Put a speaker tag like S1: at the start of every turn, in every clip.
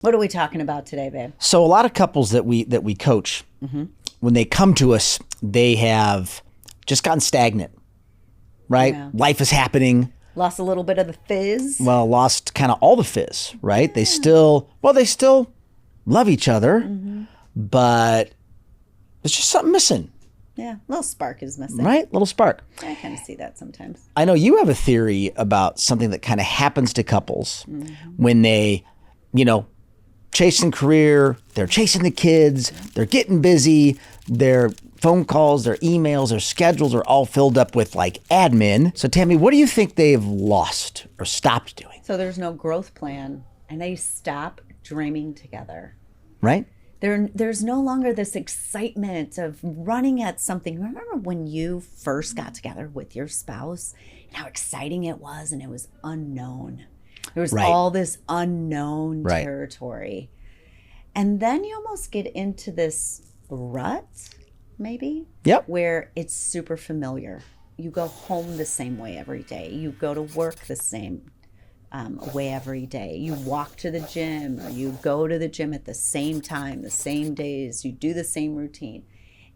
S1: What are we talking about today, babe?
S2: So a lot of couples that we coach, when they come to us, they have just gotten stagnant, right?
S1: Yeah.
S2: Life is happening.
S1: Lost a little bit of the fizz.
S2: Well, lost kind of all the fizz, right? They still love each other, but there's just something missing,
S1: Yeah, a little spark is missing.
S2: right? Little spark.
S1: I kind of see that sometimes.
S2: I know you have a theory about something that kind of happens to couples when they, chasing career, they're chasing the kids, they're getting busy, their phone calls, their emails, their schedules are all filled up with like admin. So Tammy, what do you think they've lost or stopped doing?
S1: So there's no growth plan, and they stop dreaming together.
S2: Right?
S1: There's no longer this excitement of running at something. Remember when you first got together with your spouse and how exciting it was, and it was unknown. There was
S2: Right.
S1: all this unknown
S2: Right.
S1: territory. And then you almost get into this rut, maybe,
S2: Yep.
S1: where it's super familiar. You go home the same way every day. You go to work the same way every day. You walk to the gym, or you go to the gym at the same time, the same days. You do the same routine.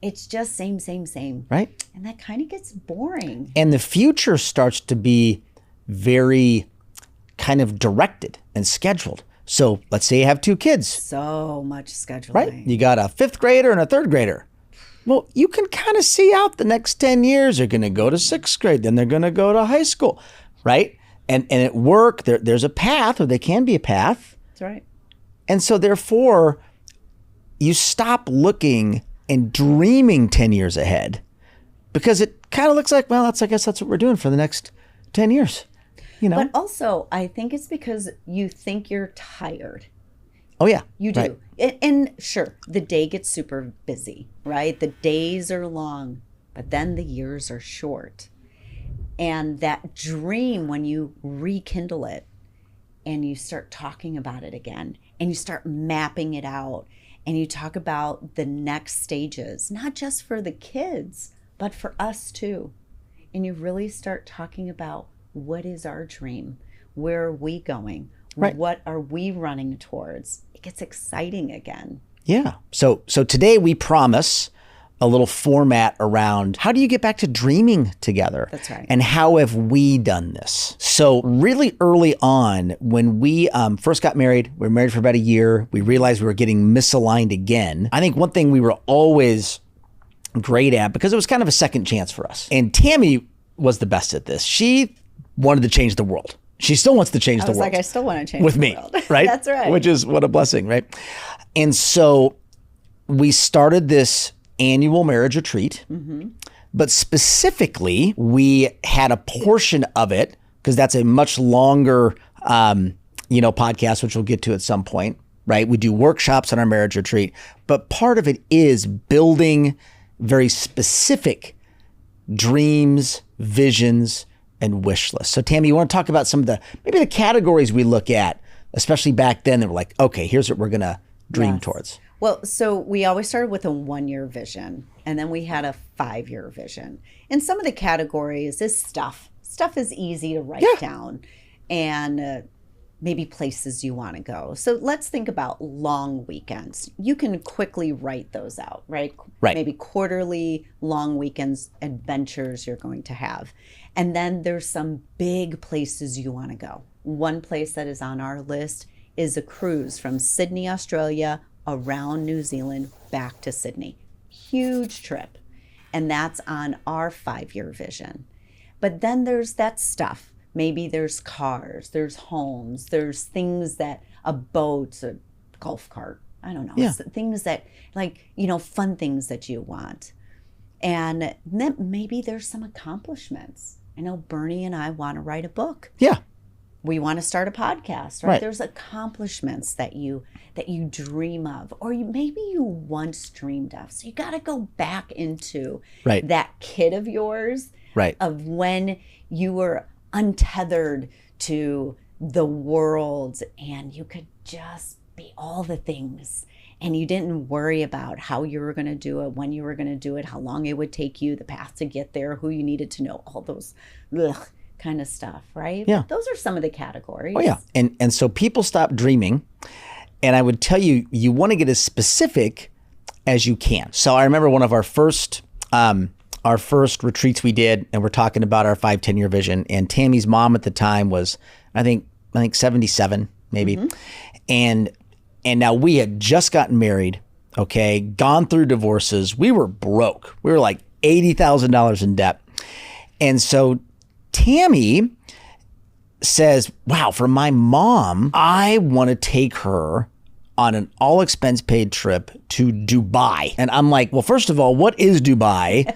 S1: It's just same.
S2: Right?
S1: And that kind of gets boring.
S2: And the future starts to be very kind of directed and scheduled. So let's say you have two kids,
S1: So much scheduling.
S2: right? You got a fifth grader and a third grader. Well, you can kind of see out the next 10 years, they're going to go to sixth grade, then they're going to go to high school, right? And at work, there's a path, or there can be a path.
S1: That's right.
S2: And so therefore, you stop looking and dreaming 10 years ahead because it kind of looks like, well, I guess that's what we're doing for the next 10 years.
S1: But also, I think it's because you think you're tired.
S2: Oh, yeah.
S1: You do.
S2: Right.
S1: And sure, the day gets super busy, right? The days are long, but then the years are short. And that dream, when you rekindle it and you start talking about it again and you start mapping it out and you talk about the next stages, not just for the kids, but for us too. And you really start talking about, what is our dream? Where are we going?
S2: Right.
S1: What are we running towards? It gets exciting again.
S2: Yeah. So today we promise a little format around how do you get back to dreaming together?
S1: That's right.
S2: And how have we done this? So really early on, when we first got married, we were married for about a year. We realized we were getting misaligned again. I think one thing we were always great at, because it was kind of a second chance for us. And Tammy was the best at this. She wanted to change the world. She still wants to change the world.
S1: I still want to change
S2: with
S1: the
S2: me,
S1: world.
S2: right?
S1: That's right.
S2: Which is what a blessing, right? And so we started this annual marriage retreat, but specifically we had a portion of it, because that's a much longer, podcast, which we'll get to at some point, right? We do workshops on our marriage retreat, but part of it is building very specific dreams, visions, and wish lists. So Tammy, you want to talk about some of maybe the categories we look at, especially back then, that were like, okay, here's what we're going to dream towards.
S1: Well, so we always started with a 1-year vision, and then we had a 5-year vision. And some of the categories is stuff. Stuff is easy to write down, and maybe places you want to go. So let's think about long weekends. You can quickly write those out, right?
S2: Right.
S1: Maybe quarterly long weekends adventures you're going to have. And then there's some big places you want to go. One place that is on our list is a cruise from Sydney, Australia, around New Zealand, back to Sydney. Huge trip. And that's on our 5-year vision. But then there's that stuff. Maybe there's cars, there's homes, there's things that, a boat, a golf cart, I don't know.
S2: Yeah.
S1: Things that, fun things that you want. And then maybe there's some accomplishments. I know Bernie and I want to write a book.
S2: Yeah.
S1: We want to start a podcast, right? There's accomplishments that you dream of, or maybe you once dreamed of. So you got to go back into that kid of yours, of when you were untethered to the world and you could just be all the things. And you didn't worry about how you were going to do it, when you were going to do it, how long it would take you, the path to get there, who you needed to know, all those kind of stuff, right?
S2: Yeah.
S1: Those are some of the categories.
S2: Oh, yeah. And so people stop dreaming And I would tell you, you want to get as specific as you can. So I remember one of our first retreats we did, and we're talking about our 5-10 year vision. And Tammy's mom at the time was, I think 77 maybe. And now we had just gotten married, okay, gone through divorces. We were broke. We were like $80,000 in debt. And so Tammy says, wow, for my mom, I want to take her on an all expense paid trip to Dubai. And I'm like, well, first of all, what is Dubai?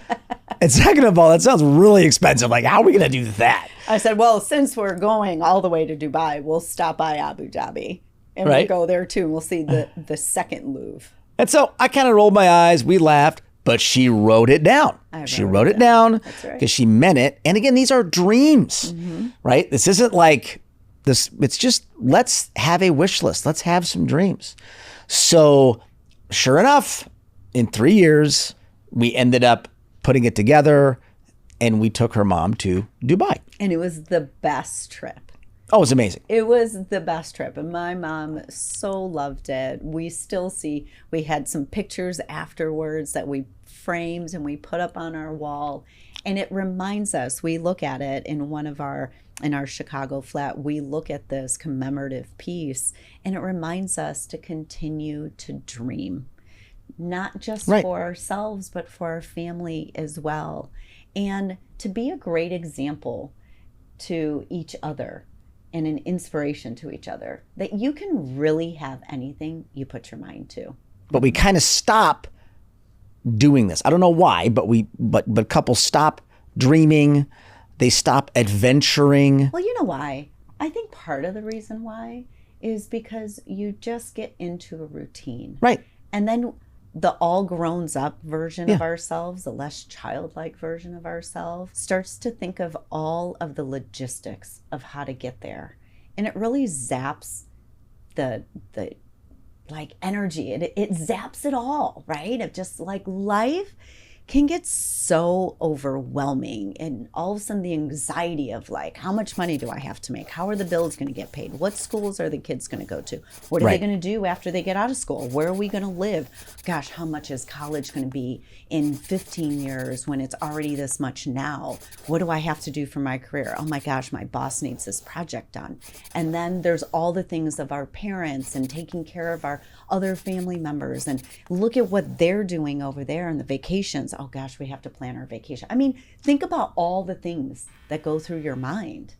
S2: And second of all, that sounds really expensive. Like, how are we going to do that?
S1: I said, well, since we're going all the way to Dubai, we'll stop by Abu Dhabi and we'll go there too. And we'll see the second Louvre. And
S2: so I kind of rolled my eyes. We laughed, but she wrote it down. She wrote it down because she meant it. And again, these are dreams, right? This isn't like this. It's just, let's have a wish list. Let's have some dreams. So sure enough, in 3 years, we ended up putting it together and we took her mom to Dubai.
S1: And it was the best trip.
S2: Oh, it was amazing.
S1: It was the best trip. And my mom so loved it. We still see, we had some pictures afterwards that we framed and we put up on our wall. And it reminds us, we look at it in in our Chicago flat, we look at this commemorative piece and it reminds us to continue to dream. Not just for ourselves, but for our family as well. And to be a great example to each other and an inspiration to each other, that you can really have anything you put your mind to.
S2: But we kind of stop doing this. I don't know why, but couples stop dreaming. They stop adventuring.
S1: Well, you know why? I think part of the reason why is because you just get into a routine.
S2: Right.
S1: And then the all grown up version of ourselves, the less childlike version of ourselves, starts to think of all of the logistics of how to get there. And it really zaps the like energy. It zaps it all, right? Of just like life can get so overwhelming, and all of a sudden the anxiety of like, how much money do I have to make? How are the bills going to get paid? What schools are the kids going to go to? What are they going to do after they get out of school? Where are we going to live? Gosh, how much is college going to be in 15 years when it's already this much now? What do I have to do for my career? Oh my gosh, my boss needs this project done. And then there's all the things of our parents and taking care of our other family members, and look at what they're doing over there and the vacations. Oh gosh, we have to plan our vacation. I mean, think about all the things that go through your mind,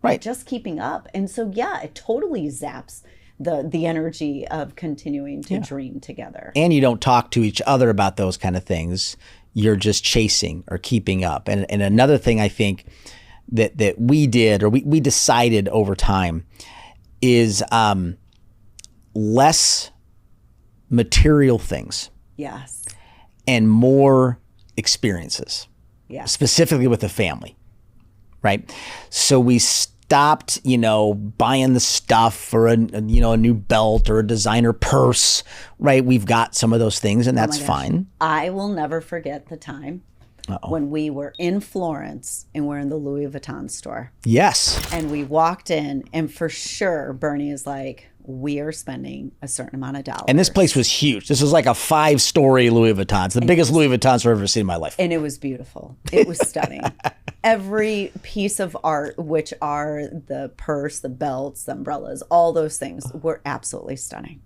S1: right? Just keeping up. And so, yeah, it totally zaps the energy of continuing to dream together.
S2: And you don't talk to each other about those kind of things. You're just chasing or keeping up. And another thing I think that we did, or we decided over time, is less material things.
S1: Yes.
S2: And more experiences.
S1: Yeah.
S2: Specifically with the family. Right? So we stopped, buying the stuff for a new belt or a designer purse, right? We've got some of those things, and that's fine.
S1: I will never forget the time when we were in Florence and we're in the Louis Vuitton store.
S2: Yes.
S1: And we walked in, and for sure, Bernie is like, we are spending a certain amount of dollars.
S2: And this place was huge. This was like a 5-story Louis Vuitton. It's the biggest Louis Vuitton store I've ever seen in my life.
S1: And it was beautiful. It was stunning. Every piece of art, which are the purse, the belts, the umbrellas, all those things were absolutely stunning.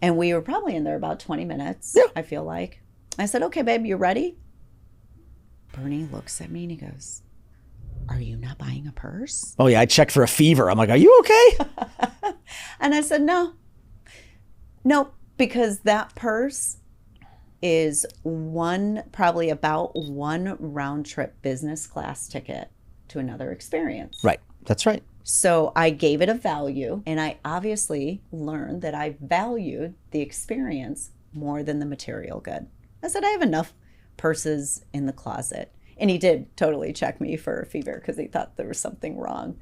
S1: And we were probably in there about 20 minutes, I feel like. I said, okay, babe, you ready? Bernie looks at me and he goes, are you not buying a purse?
S2: Oh, yeah. I checked for a fever. I'm like, are you okay?
S1: And I said, no, because that purse is probably about one round trip business class ticket to another experience.
S2: Right. That's right.
S1: So I gave it a value, and I obviously learned that I valued the experience more than the material good. I said, I have enough purses in the closet. And he did totally check me for a fever because he thought there was something wrong.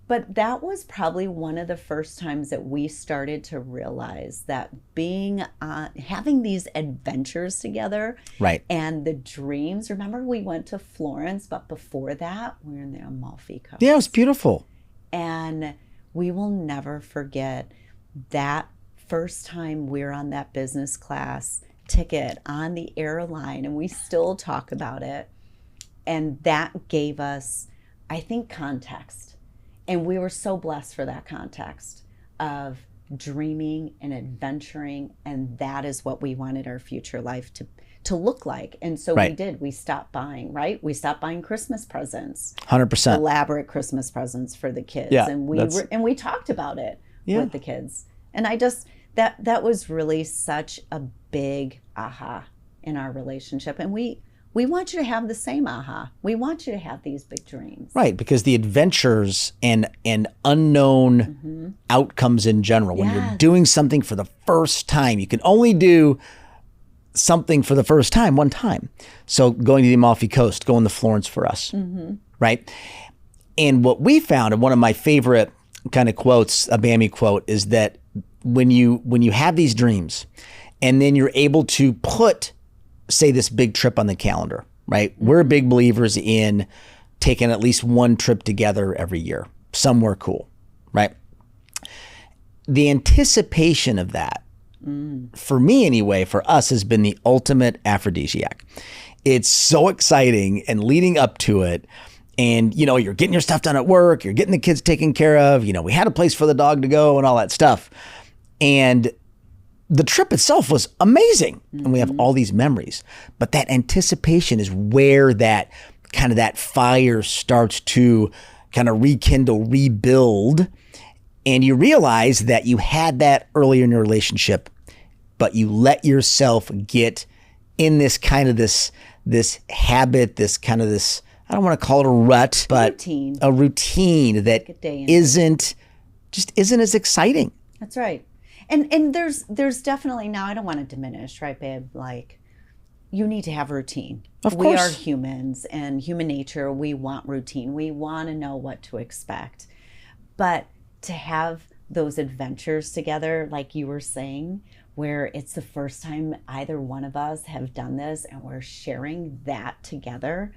S1: But that was probably one of the first times that we started to realize that having these adventures together,
S2: right,
S1: and the dreams. Remember, we went to Florence, but before that, we were in the Amalfi Coast.
S2: Yeah, it was beautiful.
S1: And we will never forget that first time we're on that business class ticket on the airline, and we still talk about it. And that gave us, I think, context. And we were so blessed for that context of dreaming and adventuring. And that is what we wanted our future life to look like. And so we did. We stopped buying, right? We stopped buying Christmas presents.
S2: 100%.
S1: Elaborate Christmas presents for the kids.
S2: Yeah,
S1: and we talked about it with the kids. And I just, that was really such a big aha in our relationship. And we want you to have the same aha. We want you to have these big dreams.
S2: Right, because the adventures and unknown outcomes in general, when you're doing something for the first time, you can only do something for the first time one time. So going to the Amalfi Coast, going to Florence for us, right? And what we found, and one of my favorite kind of quotes, a Bammy quote, is that when you have these dreams and then you're able to put, say, this big trip on the calendar, right? We're big believers in taking at least one trip together every year, somewhere cool, right? The anticipation of that, for me anyway, for us, has been the ultimate aphrodisiac. It's so exciting, and leading up to it, and you're getting your stuff done at work, you're getting the kids taken care of, we had a place for the dog to go and all that stuff. And the trip itself was amazing, and we have all these memories. But that anticipation is where that fire starts to kind of rekindle, rebuild. And you realize that you had that earlier in your relationship, but you let yourself get in this habit, I don't want to call it a rut, but a routine that isn't as exciting.
S1: That's right. And there's definitely, now I don't want to diminish, right, babe? Like, you need to have routine.
S2: Of course.
S1: We are humans, and human nature, we want routine. We want to know what to expect. But to have those adventures together, like you were saying, where it's the first time either one of us have done this, and we're sharing that together,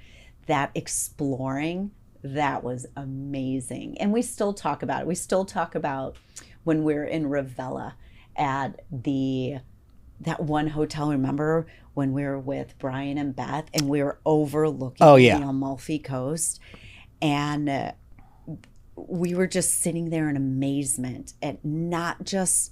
S1: that exploring, that was amazing. And we still talk about it. We still talk about when we're in Ravenna at that one hotel. Remember when we were with Brian and Beth, and we were overlooking the Amalfi Coast, and we were just sitting there in amazement at not just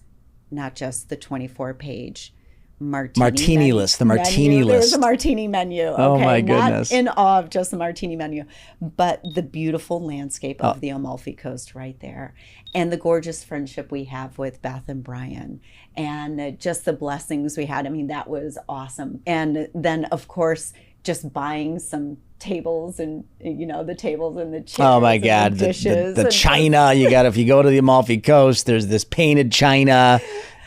S1: the 24-page
S2: martini list, the martini list.
S1: There's a martini menu. Okay?
S2: Oh my goodness.
S1: Not in awe of just the martini menu, but the beautiful landscape of the Amalfi Coast right there, and the gorgeous friendship we have with Beth and Brian, and just the blessings we had. I mean, that was awesome. And then, of course, just buying some tables, and the tables and the chairs. Oh my God, the dishes,
S2: the china. If you go to the Amalfi Coast, there's this painted china.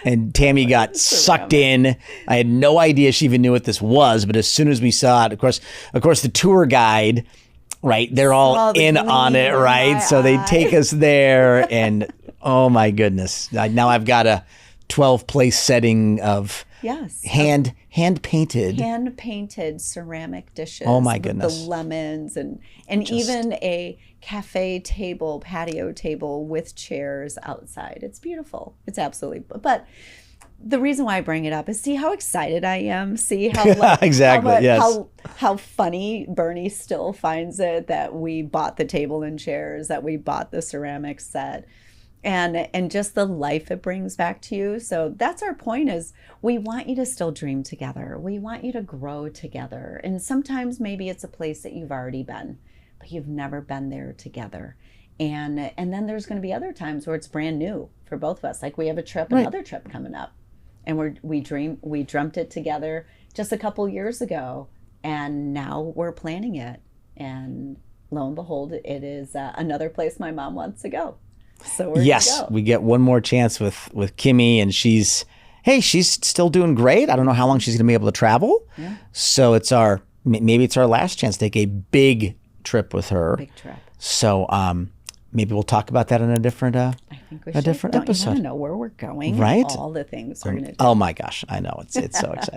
S2: And Tammy got sucked in. I had no idea she even knew what this was, but as soon as we saw it, of course, the tour guide, right? They're all in on it, right? So they take us there, and oh my goodness! Now I've got a 12-place setting of hand painted ceramic dishes. Oh my goodness! The lemons and even a cafe table, patio table with chairs outside. It's beautiful. It's absolutely. But the reason why I bring it up is see how excited I am. See how how funny Bernie still finds it that we bought the table and chairs, that we bought the ceramic set. And just the life it brings back to you. So that's our point, is we want you to still dream together. We want you to grow together. And sometimes maybe it's a place that you've already been, but you've never been there together. And then there's going to be other times where it's brand new for both of us. Like we have another trip coming up, and we dreamt it together just a couple years ago, and now we're planning it. And lo and behold, it is another place my mom wants to go. So we get one more chance with Kimmy, and she's still doing great. I don't know how long she's going to be able to travel. Yeah. So maybe it's our last chance to take a big trip with her. Big trip. So maybe we'll talk about that in a different different episode. You want to know where we're going? Right. All the things we're going to do. Oh my gosh, I know. It's so exciting.